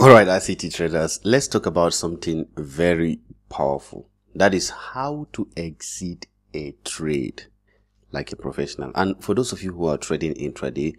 Alright, ICT traders, let's talk about something very powerful. That is how to exit a trade like a professional. And for those of you who are trading intraday,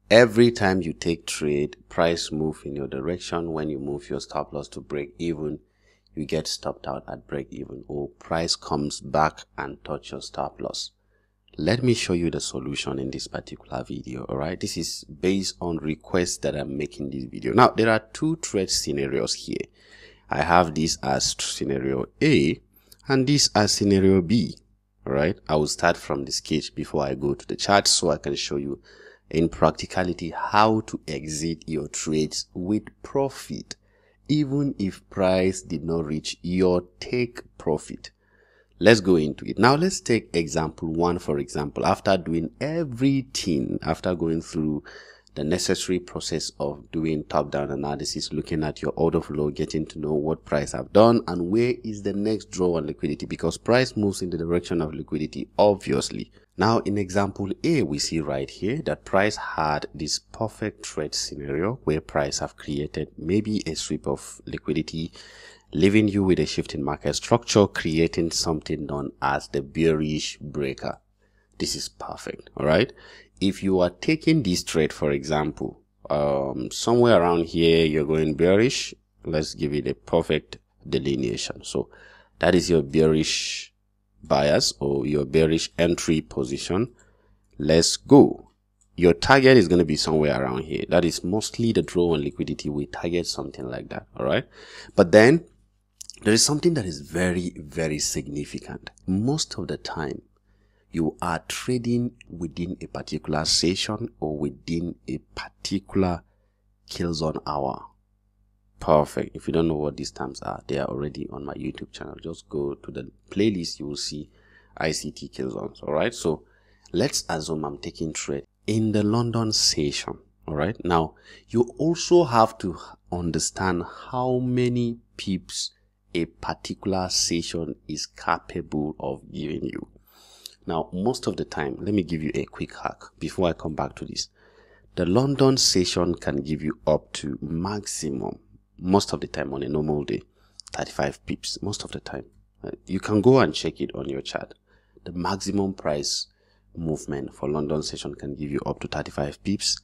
every time you take trade, price move in your direction. When you move your stop loss to break even, you get stopped out at break even, or price comes back and touch your stop loss. Let me show you the solution in this particular video. Alright, this is based on requests that I'm making this video. Now, there are two trade scenarios here. I have this as scenario A and this as scenario B. Alright, I will start from the sketch before I go to the chart so I can show you in practicality how to exit your trades with profit, even if price did not reach your take profit. Let's go into it. Now let's take example 1, for example. After doing everything, after going through the necessary process of doing top-down analysis, looking at your order flow, getting to know what price have done and where is the next draw on liquidity, because price moves in the direction of liquidity, obviously. Now in example A, we see right here that price had this perfect trade scenario where price have created maybe a sweep of liquidity, leaving you with a shift in market structure, creating something known as the bearish breaker. This is perfect. All right, if you are taking this trade, for example, somewhere around here you're going bearish, let's give it a perfect delineation. So that is your bearish bias or your bearish entry position. Let's go. Your target is going to be somewhere around here. That is mostly the draw on liquidity. We target something like that. All right, but then there is something that is very, very significant. Most of the time, you are trading within a particular session or within a particular kills on hour. Perfect. If you don't know what these terms are, they are already on my YouTube channel. Just go to the playlist. You will see ICT kills on. All right. So let's assume I'm taking trade in the London session. All right. Now, you also have to understand how many pips a particular session is capable of giving you. Now, most of the time, let me give you a quick hack before I come back to this. The London session can give you up to maximum, most of the time on a normal day, 35 pips, most of the time. You can go and check it on your chart. The maximum price movement for London session can give you up to 35 pips.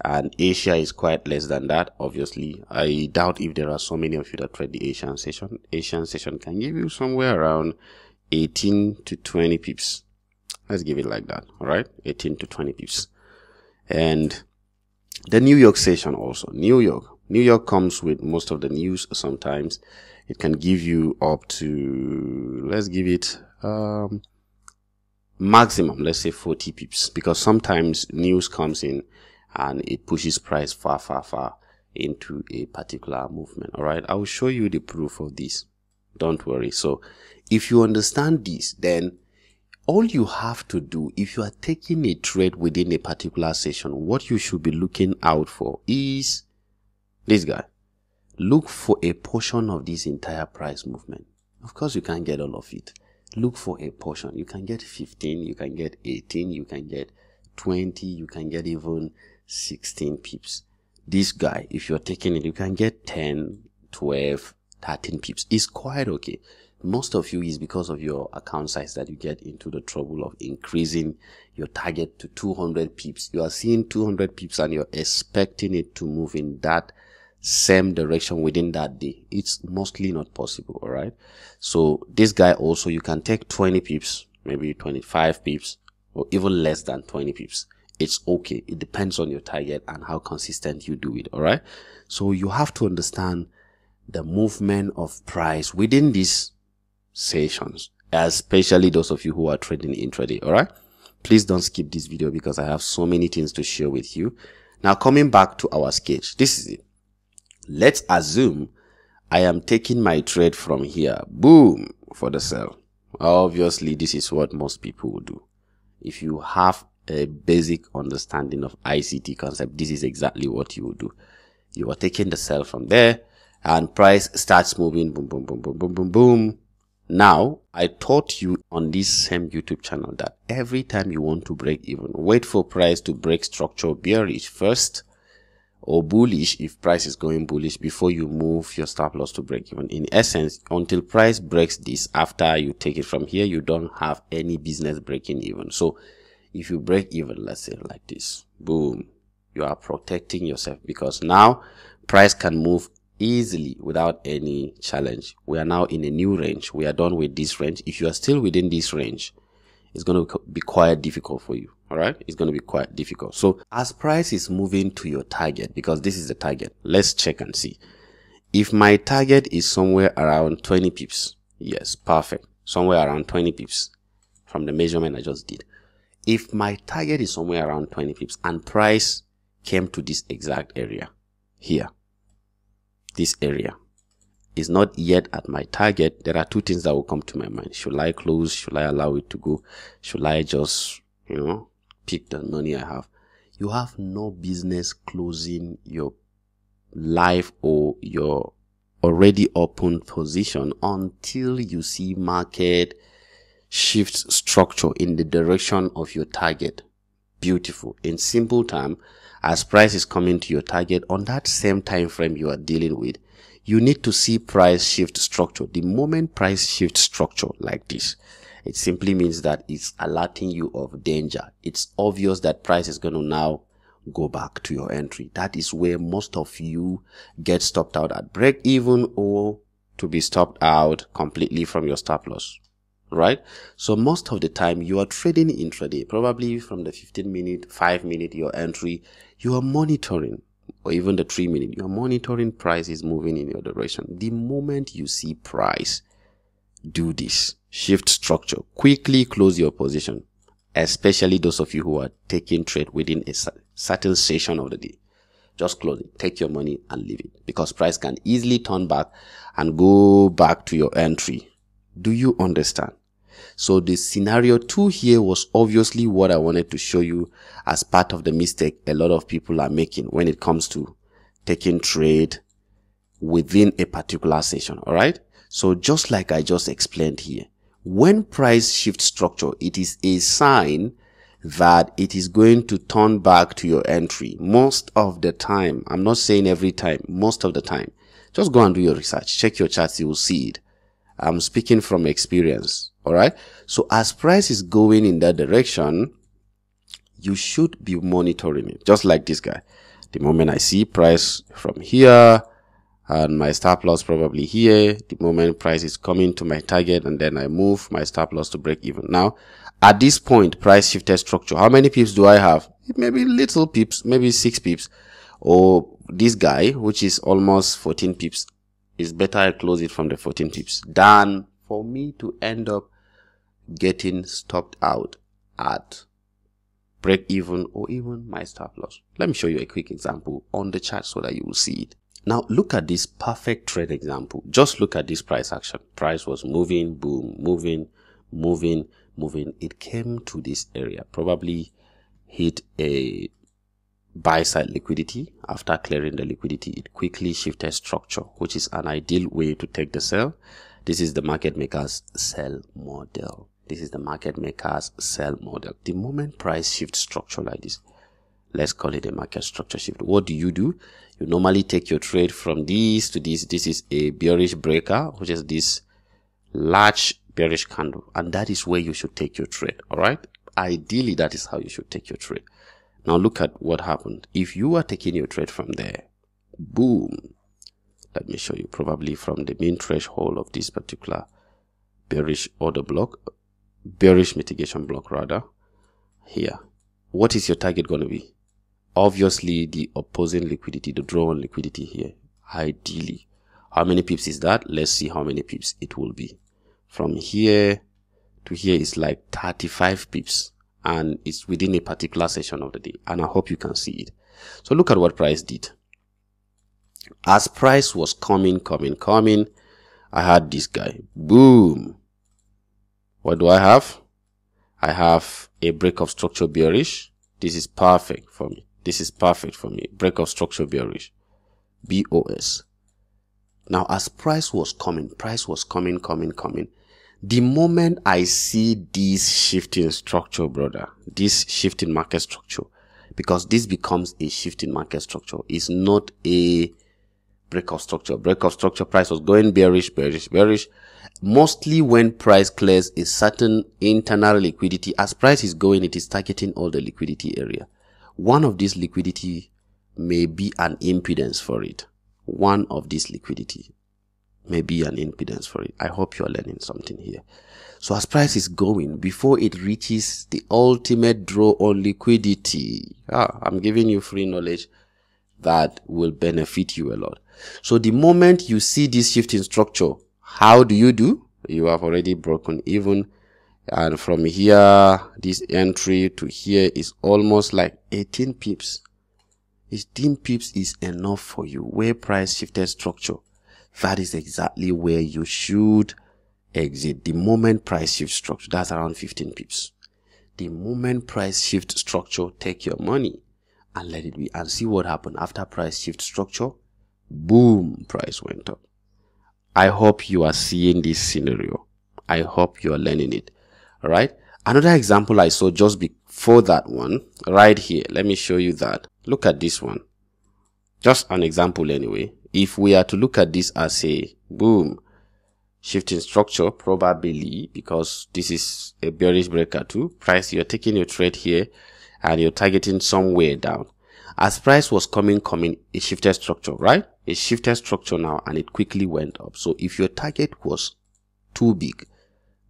And Asia is quite less than that, obviously. I doubt if there are so many of you that trade the Asian session. Asian session can give you somewhere around 18 to 20 pips. Let's give it like that, all right? 18 to 20 pips. And the New York session also. New York comes with most of the news. Sometimes it can give you up to, let's give it maximum, let's say 40 pips, because sometimes news comes in and it pushes price far into a particular movement. All right, I will show you the proof of this, don't worry. So if you understand this, then all you have to do, if you are taking a trade within a particular session, what you should be looking out for is this guy. Look for a portion of this entire price movement. Of course, you can't get all of it. Look for a portion. You can get 15, you can get 18, you can get 20, you can get even 16 pips. This guy, if you're taking it, you can get 10, 12, 13 pips. It's quite okay. Most of you is because of your account size that you get into the trouble of increasing your target to 200 pips. You are seeing 200 pips and you're expecting it to move in that same direction within that day. It's mostly not possible. All right. So this guy also, you can take 20 pips, maybe 25 pips, or even less than 20 pips. It's okay. It depends on your target and how consistent you do it. All right. So you have to understand the movement of price within these sessions, especially those of you who are trading intraday. All right. Please don't skip this video because I have so many things to share with you. Now, coming back to our sketch, this is it. Let's assume I am taking my trade from here. Boom, for the sell. Obviously, this is what most people will do. If you have a basic understanding of ICT concept, this is exactly what you will do. You are taking the sell from there and price starts moving. Boom, boom, boom, boom, boom, boom, boom. Now, I taught you on this same YouTube channel that every time you want to break even, wait for price to break structure bearish first, or bullish if price is going bullish before you move your stop loss to break even. In essence, until price breaks this, after you take it from here, you don't have any business breaking even. So if you break even, let's say like this, boom, you are protecting yourself, because now price can move easily without any challenge. We are now in a new range. We are done with this range. If you are still within this range, it's going to be quite difficult for you. All right, it's going to be quite difficult. So as price is moving to your target, because this is the target, let's check and see. If my target is somewhere around 20 pips, yes, perfect, somewhere around 20 pips from the measurement I just did. If my target is somewhere around 20 pips and price came to this exact area here, this area is not yet at my target, there are two things that will come to my mind. Should I close? Should I allow it to go? Should I just, pick the money I have? You have no business closing your live or your already open position until you see market shift structure in the direction of your target. Beautiful. In simple time, as price is coming to your target on that same time frame you are dealing with, you need to see price shift structure. The moment price shift structure like this, it simply means that it's alerting you of danger. It's obvious that price is going to now go back to your entry. That is where most of you get stopped out at break even, or to be stopped out completely from your stop loss, right? So most of the time you are trading intraday, probably from the 15-minute, 5-minute, your entry, you are monitoring, or even the 3-minute, you are monitoring price is moving in your direction. The moment you see price do this shift structure, quickly close your position, especially those of you who are taking trade within a certain session of the day. Just close it, take your money and leave it, because price can easily turn back and go back to your entry. Do you understand? So the scenario 2 here was obviously what I wanted to show you as part of the mistake a lot of people are making when it comes to taking trade within a particular session. All right. So just like I just explained here, when price shift structure, it is a sign that it is going to turn back to your entry most of the time. I'm not saying every time, most of the time. Just go and do your research, check your charts, you will see it. I'm speaking from experience. All right. So as price is going in that direction, you should be monitoring it, just like this guy. The moment I see price from here and my stop loss probably here, the moment price is coming to my target, and then I move my stop loss to break even. Now, at this point, price shifted structure. How many pips do I have? Maybe little pips, maybe 6 pips. Or this guy, which is almost 14 pips, is better I close it from the 14 pips than for me to end up getting stopped out at break even or even my stop loss. Let me show you a quick example on the chart so that you will see it. Now look at this perfect trade example. Just look at this price action. Price was moving, boom, moving. It came to this area, probably hit a buy side liquidity. After clearing the liquidity, it quickly shifted structure, which is an ideal way to take the sell. This is the market maker's sell model. This is the market maker's sell model. The moment price shifts structure like this, let's call it a market structure shift. What do? You normally take your trade from this to this. This is a bearish breaker, which is this large bearish candle, and that is where you should take your trade. All right. Ideally, that is how you should take your trade. Now look at what happened. If you are taking your trade from there, boom. Let me show you, probably from the main threshold of this particular bearish order block, bearish mitigation block rather, here. What is your target going to be? Obviously the opposing liquidity, the draw on liquidity here. Ideally, how many pips is that? Let's see how many pips it will be. From here to here is like 35 pips, and it's within a particular session of the day, and I hope you can see it. So look at what price did. As price was coming, I had this guy, boom. What do I have? I have a break of structure bearish. This is perfect for me. This is perfect for me. Break of structure bearish, BOS. Now as price was coming, the moment I see this shifting structure, brother, this shifting market structure, because this becomes a shifting market structure. It's not a breakout structure. Breakout structure, price was going bearish, bearish, bearish. Mostly when price clears a certain internal liquidity, as price is going, it is targeting all the liquidity area. One of these liquidity may be an impedance for it. One of these liquidity may be an impedance for it. I hope you're learning something here. So as price is going, before it reaches the ultimate draw on liquidity, I'm giving you free knowledge that will benefit you a lot. So the moment you see this shifting structure, how do? You have already broken even, and from here, this entry to here is almost like 18 pips. 18 pips is enough for you. Where price shifted structure, that is exactly where you should exit. The moment price shift structure, that's around 15 pips. The moment price shift structure, take your money and let it be, and see what happened after price shift structure. Boom, price went up. I hope you are seeing this scenario. I hope you are learning it. All right. Another example I saw just before that one, right here. Let me show you that. Look at this one. Just an example anyway. If we are to look at this as a boom, shifting structure, probably because this is a bearish breaker too. Price, you're taking your trade here and you're targeting somewhere down. As price was coming, it shifted structure, right? It shifted structure now and it quickly went up. So if your target was too big,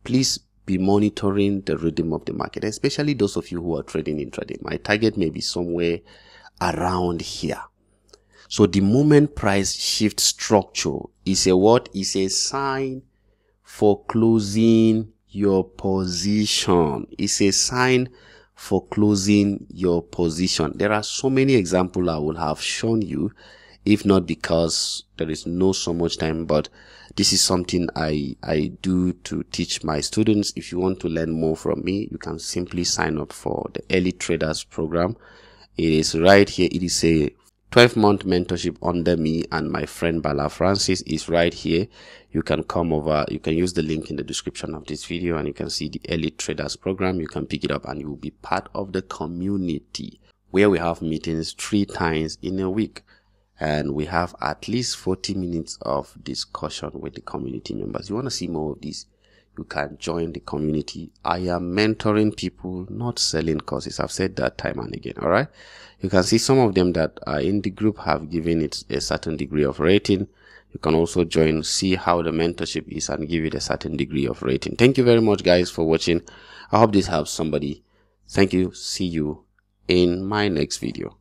please be monitoring the rhythm of the market, especially those of you who are trading intraday. My target may be somewhere around here. So the moment price shift structure is a what? Is a sign for closing your position. It's a sign for closing your position. There are so many examples I will have shown you, if not because there is no so much time, but this is something I do to teach my students. If you want to learn more from me, you can simply sign up for the Early Traders program. It is right here. It is a 12-month mentorship under me, and my friend Bala Francis is right here. You can come over, you can use the link in the description of this video and you can see the Elite Traders program. You can pick it up and you will be part of the community where we have meetings 3 times in a week. And we have at least 40 minutes of discussion with the community members. You want to see more of this, you can join the community. I am mentoring people, not selling courses. I've said that time and again. All right. You can see some of them that are in the group have given it a certain degree of rating. You can also join, see how the mentorship is, and give it a certain degree of rating. Thank you very much, guys, for watching. I hope this helps somebody. Thank you. See you in my next video.